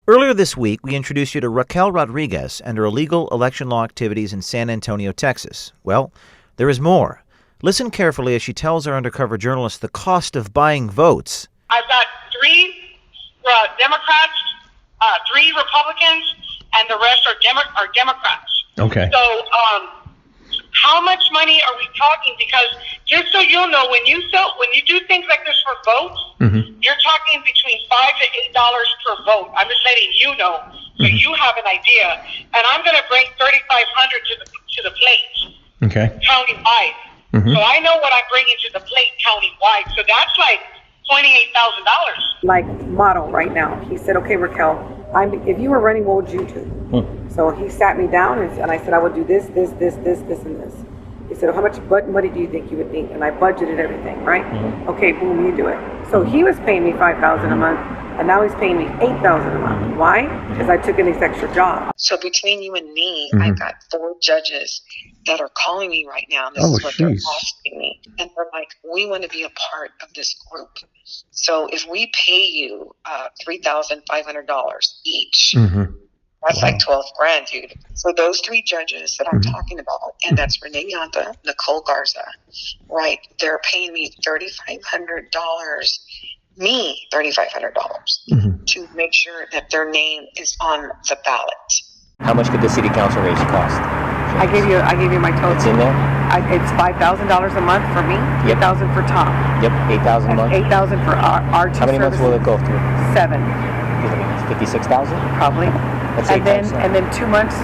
Earlier this week, we introduced you to Raquel Rodriguez and her illegal election law activities in San Antonio, Texas. Well, there is more. Listen carefully as she tells our undercover journalist the cost of buying votes. I've got 3 Democrats, 3 Republicans, and the rest are Democrats. Okay. So, how much money are we talking? Because just so you'll know, when you do things like this for votes, you're talking between $5 to $8 per vote. I'm just letting you know, so you have an idea. And I'm going to bring $3,500 to the plate, countywide. So I know what I'm bringing to the plate countywide. So that's like $28,000. Like model right now. He said, "Okay, Raquel, if you were running, what would you do?" So he sat me down and I said, "I would do this, this, this, this, this, and this." He said, "How much money do you think you would need?" And I budgeted everything, right? Okay, boom, you do it. So he was paying me $5,000 a month, and now he's paying me $8,000 a month. Why? Because I took in these extra jobs. So between you and me, I've got 4 judges that are calling me right now. This is what they're asking me. And they're like, "We want to be a part of this group. So if we pay you $3,500 each, that's like $12,000, dude." So those 3 judges that I'm talking about, and that's Renee Yanta, Nicole Garza, right? They're paying me $3,500, to make sure that their name is on the ballot. How much could the city council race cost? I gave you my total. It's in there? It's $5,000 a month for me, $8,000 for Tom. Yep, 8,000 a month. $8,000 for our 2 How many months will it go through? 7. 56,000? Probably. That's And then 2 months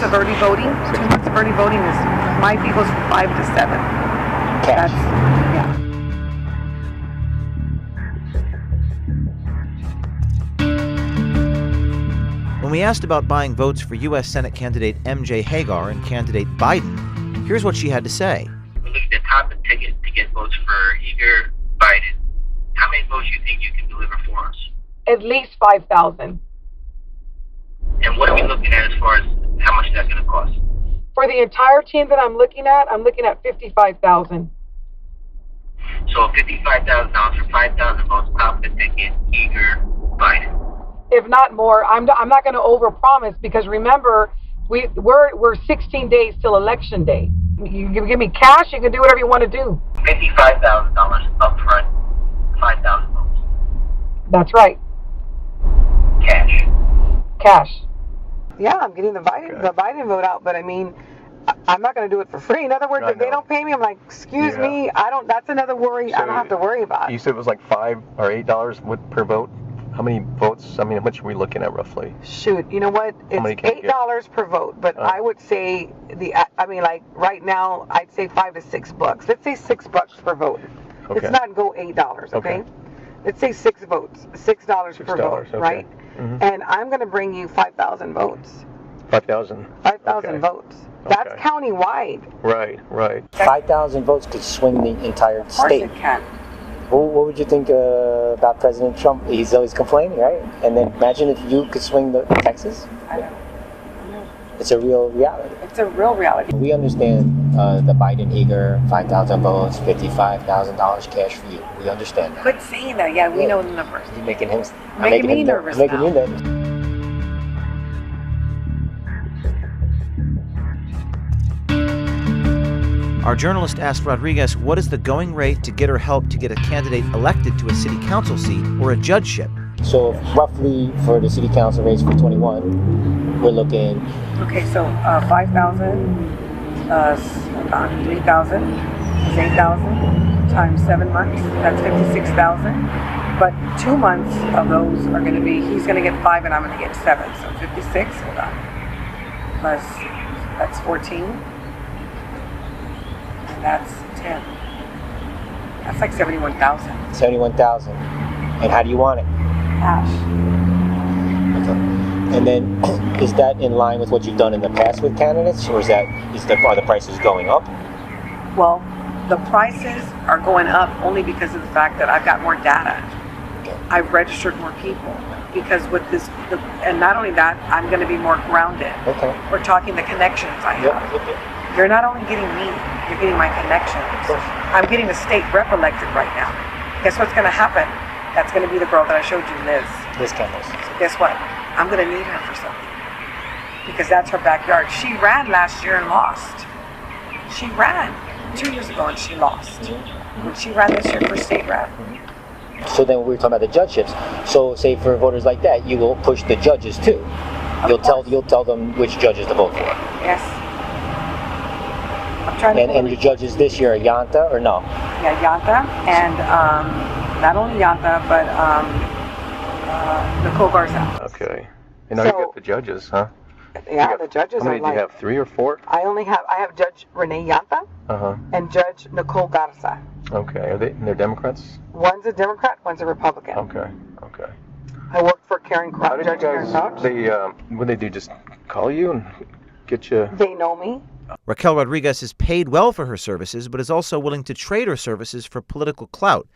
of early voting. 2 months of early voting is my people's 5 to 7. Cash. Yeah. When we asked about buying votes for U.S. Senate candidate M.J. Hagar and candidate Biden, here's what she had to say. We're looking at top of ticket to get votes for either Biden. How many votes do you think you can deliver for us? At least 5,000. And what are we looking at as far as how much that's going to cost? For the entire team that I'm looking at $55,000. So $55,000 for 5,000 votes, top of the ticket, eager Biden. If not more. I'm not going to overpromise, because remember, we're 16 days till election day. You give me cash, you can do whatever you want to do. $55,000 upfront, 5,000 votes. That's right. Cash. Yeah, I'm getting the Biden vote out, but I mean, I'm not going to do it for free. In other words, if they don't pay me, I'm like, excuse me, that's another worry I don't have to worry about. You said it was like $5 or $8 per vote? How many votes? I mean, how much are we looking at roughly? Shoot, you know what? It's $8 per vote, but I would say like right now, I'd say $5 to $6. Let's say $6 per vote. Okay. Let's not go $8, okay? Let's say 6 votes, $6 per vote, okay. right? And I'm going to bring you 5,000 votes. 5,000. 5,000 votes. That's countywide. Right. 5,000 votes could swing the entire Of course state. it can. What would you think about President Trump? He's always complaining, right? And then imagine if you could swing Texas. I know. It's a real reality. It's a real reality. We understand the Biden eager 5,000 votes, $55,000 cash for you. We understand that. Quit saying that. Yeah, we know the numbers. You're making him Making me nervous now. Making you nervous. Our journalist asked Rodriguez what is the going rate to get her help to get a candidate elected to a city council seat or a judgeship. So roughly for the city council race for 21, we're looking... Okay, so 5,000, 3,000 is 8,000 times 7 months. That's 56,000. But 2 months of those are going to be, he's going to get 5 and I'm going to get 7. So 56, hold on. Plus, that's 14. And that's 10. That's like 71,000. 71,000. And how do you want it? Cash. Okay. And then, is that in line with what you've done in the past with candidates, or are the prices going up? Well, the prices are going up only because of the fact that I've got more data. Okay. I've registered more people because with this, and not only that, I'm going to be more grounded. Okay. We're talking the connections I have. Yep. You're not only getting me, you're getting my connections. I'm getting a state rep elected right now. Guess what's going to happen? That's going to be the girl that I showed you, Liz. Liz Campbell. So guess what? I'm going to need her for something because that's her backyard. She ran last year and lost. She ran 2 years ago and she lost. When she ran this year for state rep. So then we were talking about the judgeships. So say for voters like that, you will push the judges too. You'll tell them which judges to vote for. Yes. I'm trying to. And your judges this year are Yanta or no? Yeah, Yanta, and not only Yanta, but Nicole Garza. Okay. And now you got the judges, huh? Yeah, the judges. How many do you have? 3 or 4? I have Judge Renee Yanta and Judge Nicole Garza. Okay. Are they're Democrats? One's a Democrat, one's a Republican. Okay. I worked for Karen How Crouch. did you guys? What they do? Just call you and get you? They know me. Raquel Rodriguez is paid well for her services, but is also willing to trade her services for political clout.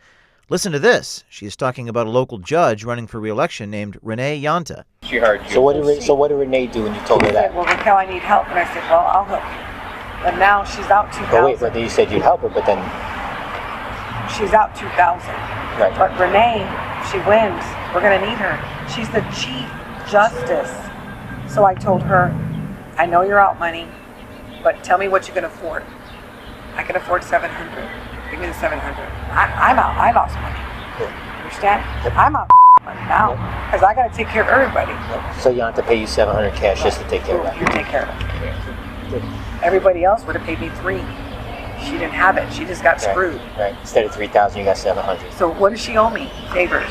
Listen to this. She is talking about a local judge running for re-election named Renee Yanta. She hired you. So what did Renee do when you told her that? Well, Raquel, I need help, and I said, well, I'll help you. But now she's out 2,000. Oh wait, but you said you'd help her, but then she's out 2,000. Right. But Renee, she wins. We're gonna need her. She's the Chief Justice. So I told her, I know you're out money, but tell me what you can afford. I can afford 700. Give me the 700. I'm out. I lost money. Understand? I'm out money now because I got to take care of everybody. So you have to pay you 700 cash just to take care of that. You take care of it. Everybody else would have paid me 3. She didn't have it. She just got screwed. Right. Instead of 3,000, you got 700. So what does she owe me? Favors.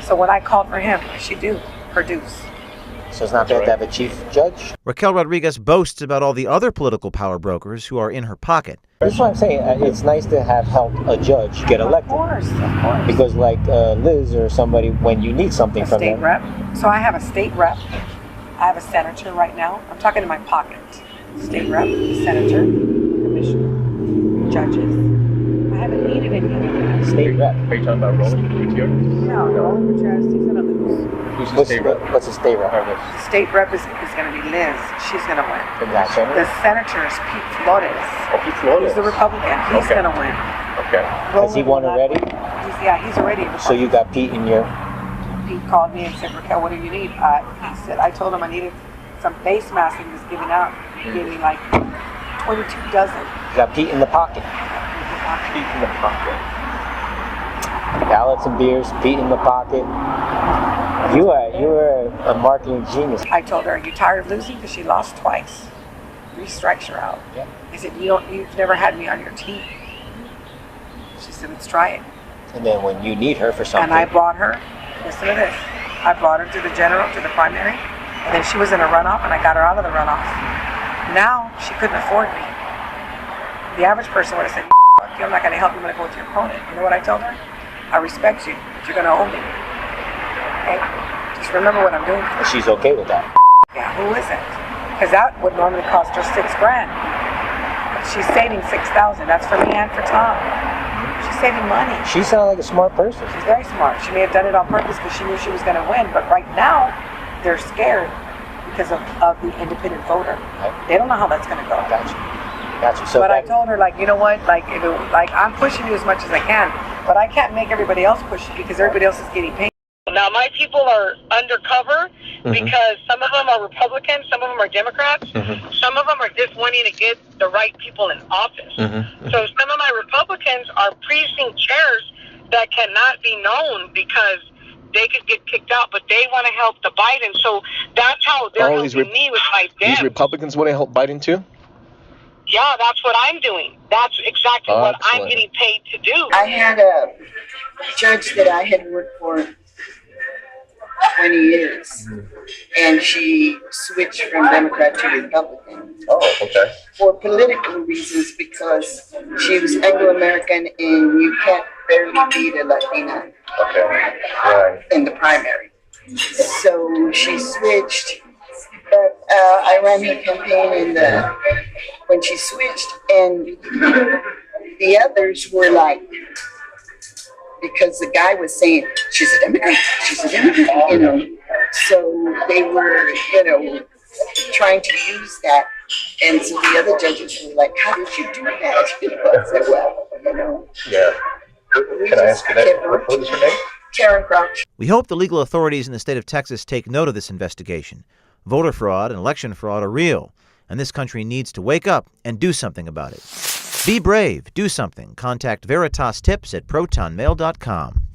So when I called for him, what did she do? Produce. So it's not bad to have a chief judge? Raquel Rodriguez boasts about all the other political power brokers who are in her pocket. That's what I'm saying. It's nice to have helped a judge get elected. Of course. Because like Liz or somebody, when you need something from them. State rep. So I have a state rep. I have a senator right now. I'm talking in my pocket. State rep, senator, commissioner, judges. I haven't needed any of that. State rep. Are you talking about Roland Gutierrez? No, Roland Gutierrez, he's going to lose. Who's the state rep? What's a state rep? The state rep is going to be Liz. She's going to win. Gotcha. The senator is Pete Flores. Oh, Pete Flores. He's the Republican. He's going to win. Okay. Has he won already? He's already. So you got Pete in your... Pete called me and said, Raquel, what do you need? He said, I told him I needed some face masks he was giving out. He gave me like 22 dozen. You got Pete in the pocket. Pete in the pocket. Ballots and beers, Pete in the pocket. You are a marketing genius. I told her, are you tired of losing? Because she lost twice. 3 strikes her out. Yeah. I said, you've never had me on your team. She said, let's try it. And then when you need her for something. And I brought her, listen to this, I brought her to the general, to the primary, and then she was in a runoff, and I got her out of the runoff. Now, she couldn't afford me. The average person would have said, fuck you, I'm not going to help you, I'm going to go with your opponent. You know what I told her? I respect you, but you're going to owe me. Okay? Just remember what I'm doing for And you. she's okay with that. Yeah, who isn't? Because that would normally cost her $6,000. But she's saving $6,000. That's for me and for Tom. She's saving money. She sounds like a smart person. She's very smart. She may have done it on purpose because she knew she was going to win. But right now, they're scared because of the independent voter. They don't know how that's going to go. Gotcha. So but I told her, like, you know what? Like, I'm pushing you as much as I can, but I can't make everybody else push you because everybody else is getting paid. Now, my people are undercover because some of them are Republicans, some of them are Democrats, some of them are just wanting to get the right people in office. So some of my Republicans are precinct chairs that cannot be known because they could get kicked out, but they want to help the Biden. So that's how they're helping me with my Dems. These Republicans want to help Biden too? Yeah, that's what I'm doing. That's exactly what I'm getting paid to do. I had a judge that I had worked for 20 years, and she switched from Democrat to Republican. Oh, okay. For political reasons, because she was Anglo-American, and you can't barely beat a Latina in the primary. So she switched, but I ran her campaign when she switched, and the others were like, because the guy was saying, she's a Democrat, you know. So they were, trying to use that. And so the other judges were like, how did you do that? I said, well, Yeah. Can I ask you that? What is her name? Karen Crouch. We hope the legal authorities in the state of Texas take note of this investigation. Voter fraud and election fraud are real, and this country needs to wake up and do something about it. Be brave. Do something. Contact Veritas Tips at protonmail.com.